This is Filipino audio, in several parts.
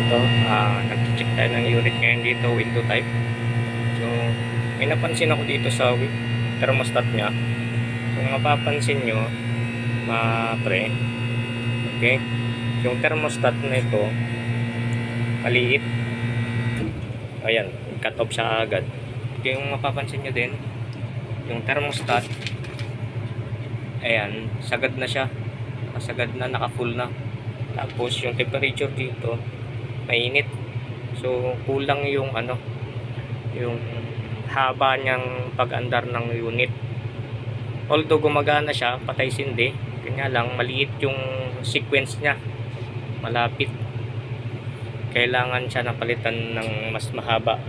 Ito, nag-check tayo ng unit ngayon dito, window type. So, may napansin ako dito sa thermostat nya. Kung mapapansin nyo, pre, okay, yung thermostat na ito maliit. Ayan, cut off siya agad. Yung mapapansin nyo din, yung thermostat, ayan, sagad na siya, sagad na, naka full na. Tapos yung temperature dito mainit, so kulang yung yung haba niyang pag-andar ng unit. Although gumagana siya, patay sindi, kanya lang maliit yung sequence niya, malapit. Kailangan siya napalitan ng mas mahaba.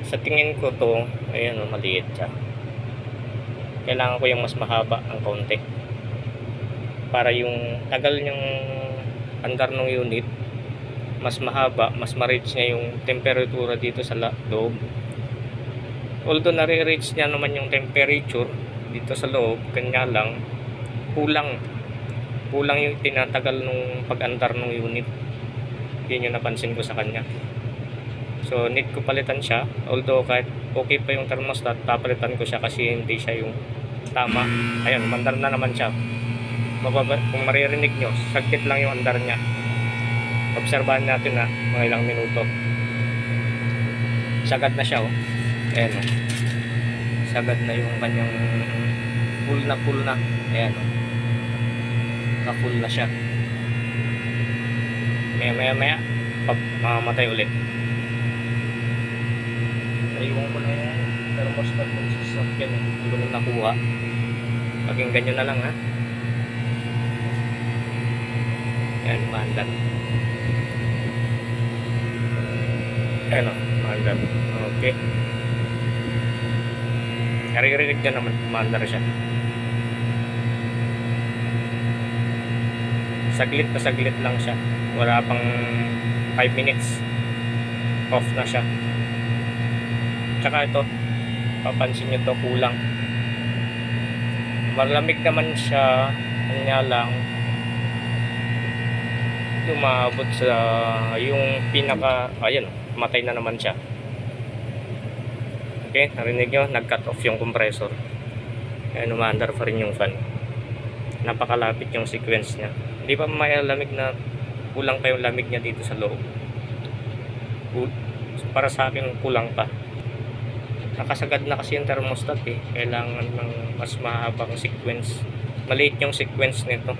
Sa tingin ko to, ayan, maliit siya. Kailangan ko yung mas mahaba ang konti para yung tagal niyang andar ng unit mas mahaba, mas ma-reach niya yung temperatura dito sa loob. Although nare-reach niya naman yung temperature dito sa loob, kanya lang kulang yung tinatagal nung pag-andar ng unit. Yun yung napansin ko sa kanya. So need ko palitan siya, although kahit okay pa yung thermostat, papalitan ko siya kasi hindi siya yung tama. Ayun, mandar na naman siya. Kung maririnig nyo, saglit lang yung andar niya. Obserbahan natin na mga ilang minuto. Sagad na siya, oh. Ayan, oh. Sagad na yung kanyang full na. Ayan, oh. Ka-full na siya. Maya mamamatay ulit. Ayun ko na yan. Thermostat ng sasakyan, eh. Hindi ko nang nakuha. Maging ganyan na lang, ha. Ayan, maandar. Ayan, o, maandar. Okay. Naririnig dyan naman, maandar siya. Saglit na saglit lang siya. Wala pang 5 minutes. Off na siya. Tsaka ito, papansin nyo to, kulang. Malamig naman siya, kanya lang umabot sa yung pinaka, ayan, matay na naman siya. Okay, narinig nyo, nag-cut off yung compressor. Ayan, umaandar pa rin yung fan. Napakalapit yung sequence nya. Hindi pa malamig na, kulang pa yung lamig nya dito sa loob. Para sa akin, kulang pa. Nakasagad na kasi yung thermostat, eh. Kailangan ng mas mahabang sequence. Maliit yung sequence nito.